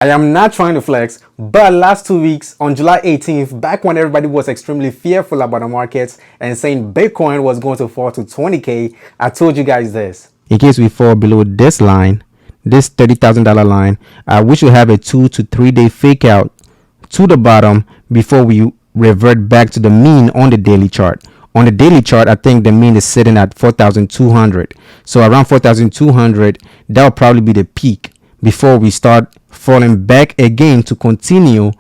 I am not trying to flex, but last 2 weeks on July 18th, back when everybody was extremely fearful about the markets and saying Bitcoin was going to fall to 20K, I told you guys this. In case we fall below this line, this $30,000 line, we should have a 2 to 3 day fake out to the bottom before we revert back to the mean on the daily chart. On the daily chart, I think the mean is sitting at 4,200. So around 4,200, that will probably be the peak before we start falling back again to continue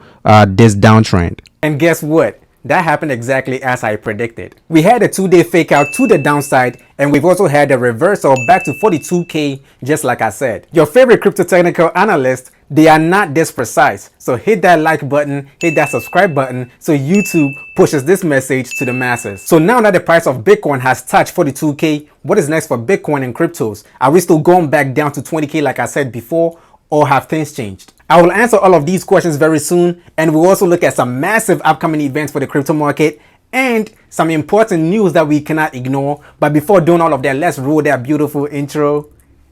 this downtrend. And guess what? That happened exactly as I predicted. We had a 2-day fake out to the downside, and we've also had a reversal back to 42K, just like I said. Your favorite crypto technical analysts, they are not this precise. So hit that like button, hit that subscribe button, so YouTube pushes this message to the masses. So now that the price of Bitcoin has touched 42K, what is next for Bitcoin and cryptos? Are we still going back down to 20K like I said before, or have things changed? I will answer all of these questions very soon, and we'll also look at some massive upcoming events for the crypto market and some important news that we cannot ignore. But before doing all of that, let's roll that beautiful intro.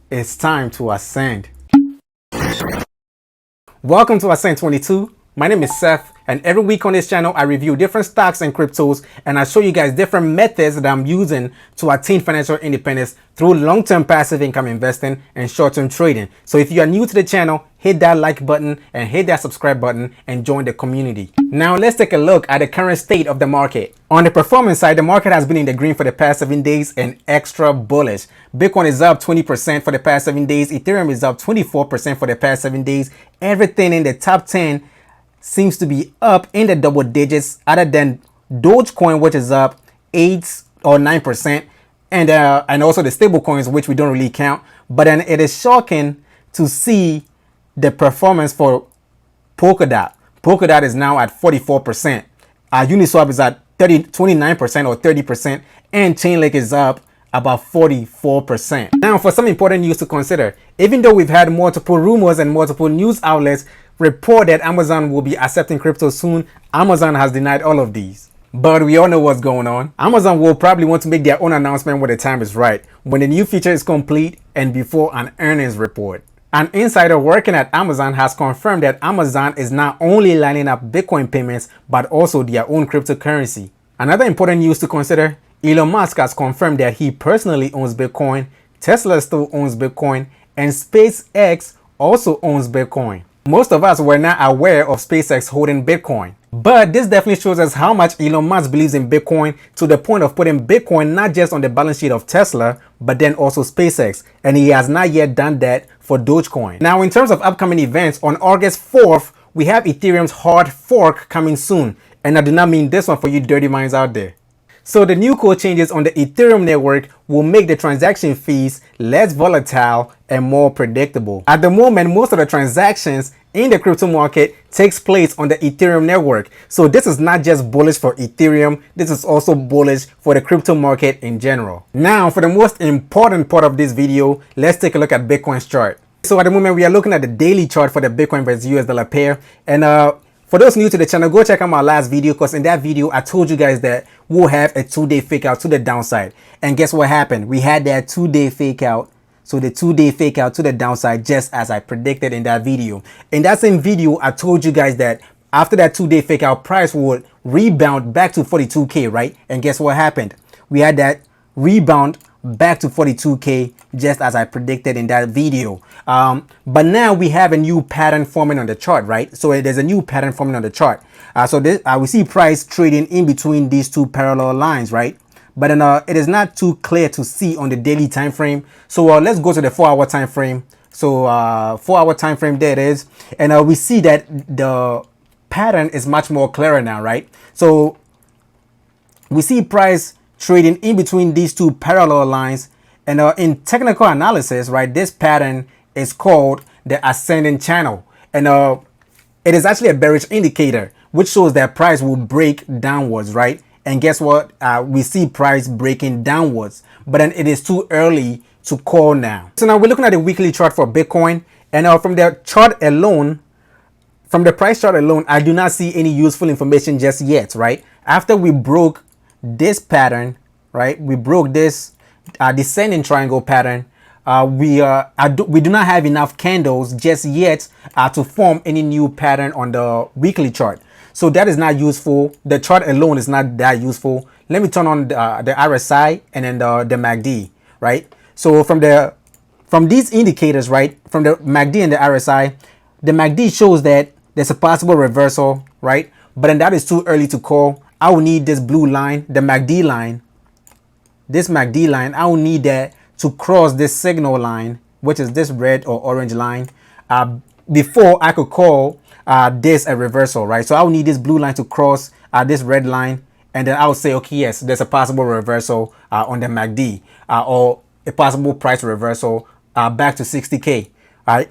It's time to ascend. Welcome to Ascend 22. My name is Seth, and every week on this channel, I review different stocks and cryptos, and I show you guys different methods that I'm using to attain financial independence through long-term passive income investing and short-term trading. So if you are new to the channel, hit that like button and hit that subscribe button and join the community. Now let's take a look at the current state of the market. On the performance side, the market has been in the green for the past 7 days and extra bullish. Bitcoin is up 20% for the past 7 days. Ethereum is up 24% for the past 7 days. Everything in the top 10 seems to be up in the double digits, other than Dogecoin, which is up 8 or 9%, and also the stable coins, which we don't really count. But then it is shocking to see the performance for Polkadot. Polkadot is now at 44%. Uniswap is at 29% or 30%, and Chainlink is up about 44%. Now, for some important news to consider, even though we've had multiple rumors and multiple news outlets report that Amazon will be accepting crypto soon, Amazon has denied all of these. But we all know what's going on. Amazon will probably want to make their own announcement when the time is right, when the new feature is complete and before an earnings report. An insider working at Amazon has confirmed that Amazon is not only lining up Bitcoin payments, but also their own cryptocurrency. Another important news to consider, Elon Musk has confirmed that he personally owns Bitcoin, Tesla still owns Bitcoin, and SpaceX also owns Bitcoin. Most of us were not aware of SpaceX holding Bitcoin, but this definitely shows us how much Elon Musk believes in Bitcoin, to the point of putting Bitcoin not just on the balance sheet of Tesla, but then also SpaceX, and he has not yet done that for Dogecoin. Now, in terms of upcoming events, on August 4th, we have Ethereum's hard fork coming soon, and I do not mean this one for you dirty minds out there. So the new code changes on the Ethereum network will make the transaction fees less volatile and more predictable. At the moment, most of the transactions in the crypto market takes place on the Ethereum network. So this is not just bullish for Ethereum, this is also bullish for the crypto market in general. Now, for the most important part of this video, let's take a look at Bitcoin's chart. So at the moment, we are looking at the daily chart for the Bitcoin versus US dollar pair. And for those new to the channel, go check out my last video, because in that video, I told you guys that we'll have a 2-day fake out to the downside. And guess what happened? We had that 2-day fake out. So the 2-day fake out to the downside, just as I predicted in that video. In that same video, I told you guys that after that 2-day fake out, price would rebound back to 42K, right? And guess what happened? We had that rebound back to 42K, just as I predicted in that video. But now we have a new pattern forming on the chart, right? So there's a new pattern forming on the chart. So this, we see price trading in between these two parallel lines, right? But it is not too clear to see on the daily time frame. So let's go to the 4-hour time frame. So 4-hour time frame, there it is. And we see that the pattern is much more clearer now, right? So we see price trading in between these two parallel lines, and in technical analysis, right, this pattern is called the ascending channel, and it is actually a bearish indicator, which shows that price will break downwards, right? And guess what? We see price breaking downwards, but then it is too early to call now. So now we're looking at the weekly chart for Bitcoin, and from the chart alone, from the price chart alone, I do not see any useful information just yet, right? After we broke this pattern, right, we broke this descending triangle pattern, we do not have enough candles just yet to form any new pattern on the weekly chart. So that is not useful. The chart alone is not that useful. Let me turn on the RSI and then the MACD, right? So from these indicators, right, from the MACD and the RSI, the MACD shows that there's a possible reversal, right? But then that is too early to call. I will need this blue line, the MACD line, this MACD line. I will need that to cross this signal line, which is this red or orange line, before I could call this a reversal, right? So I will need this blue line to cross this red line, and then I will say, okay, yes, there's a possible reversal on the MACD, or a possible price reversal back to 60K.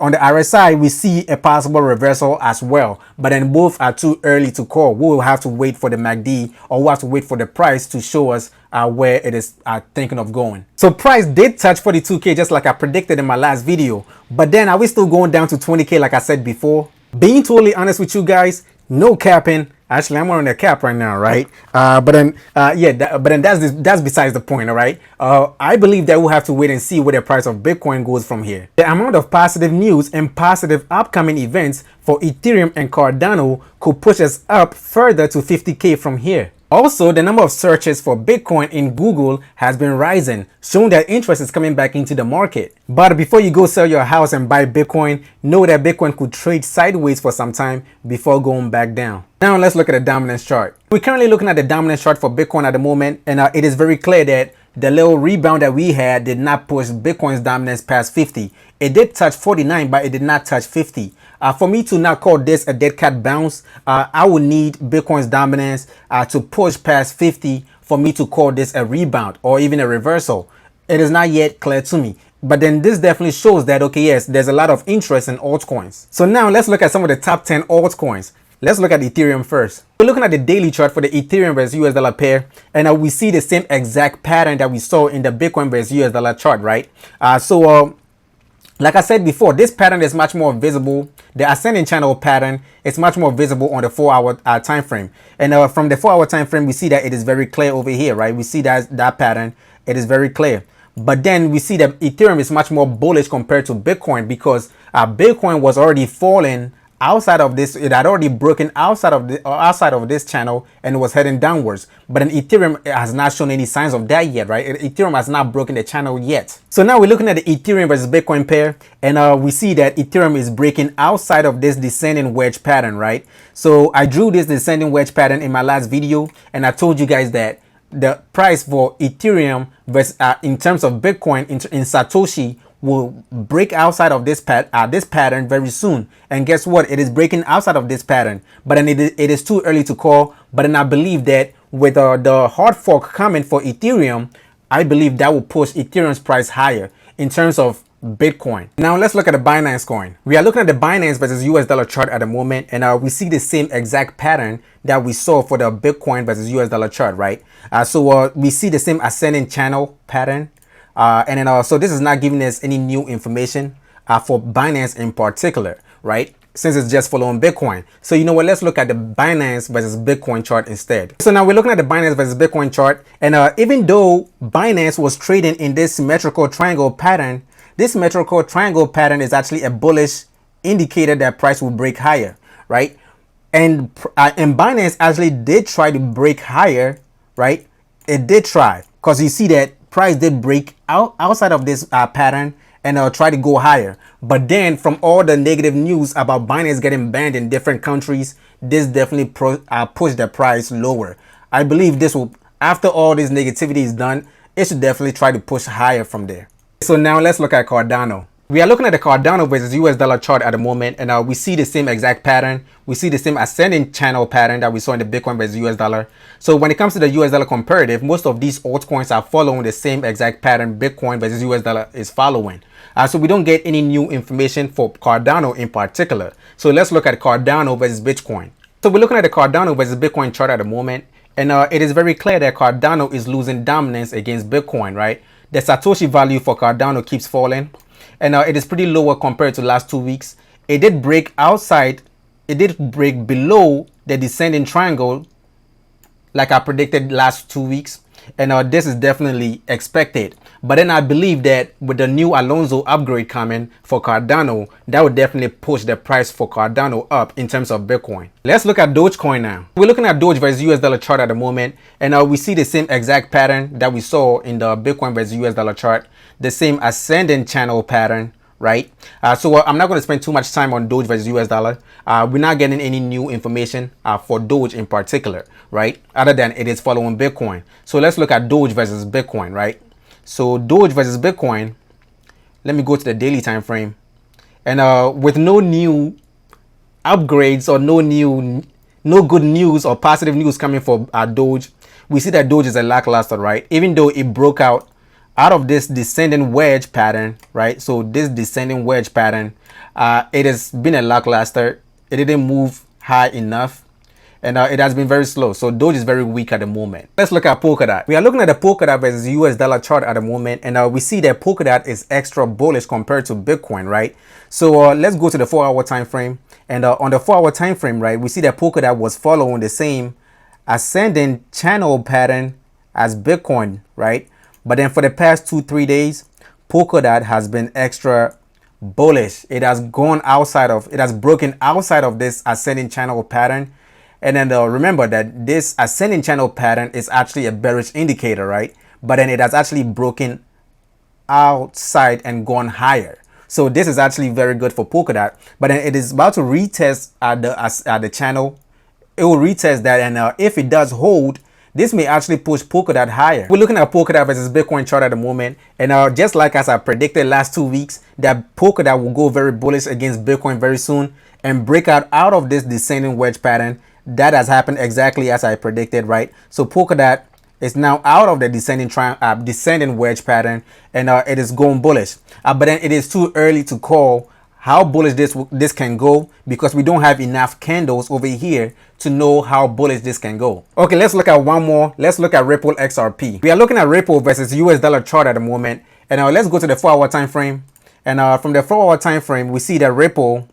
On the RSI, we see a possible reversal as well, but then both are too early to call. We will have to wait for the MACD, or we'll have to wait for the price to show us where it is thinking of going. So price did touch 42K just like I predicted in my last video, but then are we still going down to 20K like I said before? Being totally honest with you guys, no capping. Actually, I'm wearing a cap right now, right? But then that's besides the point, all right? I believe that we'll have to wait and see where the price of Bitcoin goes from here. The amount of positive news and positive upcoming events for Ethereum and Cardano could push us up further to 50K from here. Also, the number of searches for Bitcoin in Google has been rising, showing that interest is coming back into the market. But before you go sell your house and buy Bitcoin, know that Bitcoin could trade sideways for some time before going back down. Now let's look at the dominance chart. We're currently looking at the dominance chart for Bitcoin at the moment, and it is very clear that the little rebound that we had did not push Bitcoin's dominance past 50. It did touch 49, but it did not touch 50. For me to not call this a dead cat bounce, I would need Bitcoin's dominance to push past 50 for me to call this a rebound or even a reversal. It is not yet clear to me. But then this definitely shows that, okay, yes, there's a lot of interest in altcoins. So now let's look at some of the top 10 altcoins. Let's look at Ethereum first. We're looking at the daily chart for the Ethereum versus US dollar pair, and we see the same exact pattern that we saw in the Bitcoin versus US dollar chart, right? Like I said before, this pattern is much more visible. The ascending channel pattern is much more visible on the 4-hour time frame. And from the 4-hour time frame, we see that it is very clear over here, right? We see that pattern. It is very clear. But then we see that Ethereum is much more bullish compared to Bitcoin, because Bitcoin was already falling outside of this. It had already broken outside of this channel and was heading downwards. But then Ethereum has not shown any signs of that yet, right? Ethereum has not broken the channel yet. So now we're looking at the Ethereum versus Bitcoin pair, and we see that Ethereum is breaking outside of this descending wedge pattern, right? So I drew this descending wedge pattern in my last video, and I told you guys that the price for Ethereum versus in terms of Bitcoin in Satoshi will break outside of this pattern very soon. And guess what? It is breaking outside of this pattern, but then it is too early to call. But then I believe that with the hard fork coming for Ethereum, I believe that will push Ethereum's price higher in terms of Bitcoin. Now let's look at the Binance coin. We are looking at the Binance versus US dollar chart at the moment, and we see the same exact pattern that we saw for the Bitcoin versus US dollar chart, right? So we see the same ascending channel pattern. And then so this is not giving us any new information for Binance in particular, right? Since it's just following Bitcoin. So you know what, let's look at the Binance versus Bitcoin chart instead. So now we're looking at the Binance versus Bitcoin chart, and even though Binance was trading in this symmetrical triangle pattern, this symmetrical triangle pattern is actually a bullish indicator that price will break higher, right? And Binance actually did try to break higher, right? It did try, because you see that price did break outside of this pattern and try to go higher. But then from all the negative news about Binance getting banned in different countries, this definitely pushed the price lower. I believe this will, after all this negativity is done, it should definitely try to push higher from there. So now let's look at Cardano. We are looking at the Cardano versus US dollar chart at the moment, and we see the same exact pattern. We see the same ascending channel pattern that we saw in the Bitcoin versus US dollar. So when it comes to the US dollar comparative, most of these altcoins are following the same exact pattern Bitcoin versus US dollar is following. So we don't get any new information for Cardano in particular. So let's look at Cardano versus Bitcoin. So we're looking at the Cardano versus Bitcoin chart at the moment, and it is very clear that Cardano is losing dominance against Bitcoin, right? The Satoshi value for Cardano keeps falling, and it is pretty lower compared to last 2 weeks. It did break outside, it did break below the descending triangle like I predicted last 2 weeks, and this is definitely expected. But then I believe that with the new Alonso upgrade coming for Cardano, that would definitely push the price for Cardano up in terms of Bitcoin. Let's look at Dogecoin now. We're looking at Doge versus US dollar chart at the moment, and we see the same exact pattern that we saw in the Bitcoin versus US dollar chart, the same ascending channel pattern, right? So I'm not going to spend too much time on Doge versus US dollar. We're not getting any new information for Doge in particular, right? Other than it is following Bitcoin. So let's look at Doge versus Bitcoin, right? So Doge versus Bitcoin, let me go to the daily time frame, and with no new upgrades or no good news or positive news coming for Doge, we see that Doge is a lackluster, right? Even though it broke out of this descending wedge pattern, right? So this descending wedge pattern, it has been a lackluster. It didn't move high enough, and it has been very slow. So Doge is very weak at the moment. Let's look at Polkadot. We are looking at the Polkadot versus US dollar chart at the moment, and we see that Polkadot is extra bullish compared to Bitcoin, right? So let's go to the 4-hour time frame, and on the 4-hour time frame, right, we see that Polkadot was following the same ascending channel pattern as Bitcoin, right? But then for the past 2-3 days, Polkadot has been extra bullish. It has broken outside of this ascending channel pattern. And then remember that this ascending channel pattern is actually a bearish indicator, right? But then it has actually broken outside and gone higher. So this is actually very good for Polkadot. But then it is about to retest at the channel. It will retest that, and if it does hold, this may actually push Polkadot higher. We're looking at Polkadot versus Bitcoin chart at the moment, and just like as I predicted last 2 weeks, that Polkadot will go very bullish against Bitcoin very soon and break out of this descending wedge pattern. That has happened exactly as I predicted, right? So Polkadot is now out of the descending wedge pattern, and it is going bullish. But then it is too early to call how bullish this can go, because we don't have enough candles over here to know how bullish this can go. Okay, let's look at one more. Let's look at Ripple XRP. We are looking at Ripple versus US dollar chart at the moment, and let's go to the 4-hour time frame. And from the 4-hour time frame, we see that Ripple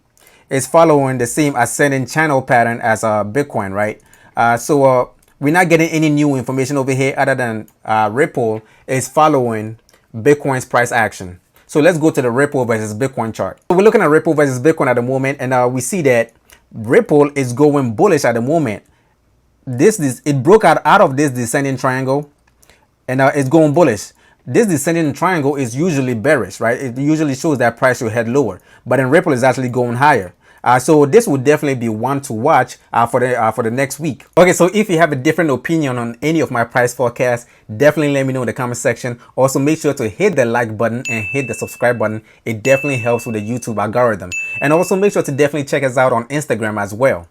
is following the same ascending channel pattern as Bitcoin, right? So we're not getting any new information over here other than Ripple is following Bitcoin's price action. So let's go to the Ripple versus Bitcoin chart. So we're looking at Ripple versus Bitcoin at the moment, and we see that Ripple is going bullish at the moment. It broke out of this descending triangle, and it's going bullish. This descending triangle is usually bearish, right? It usually shows that price will head lower, but then Ripple is actually going higher. So this would definitely be one to watch for the next week. Okay, so if you have a different opinion on any of my price forecasts, definitely let me know in the comment section. Also, make sure to hit the like button and hit the subscribe button. It definitely helps with the YouTube algorithm. And also make sure to definitely check us out on Instagram as well.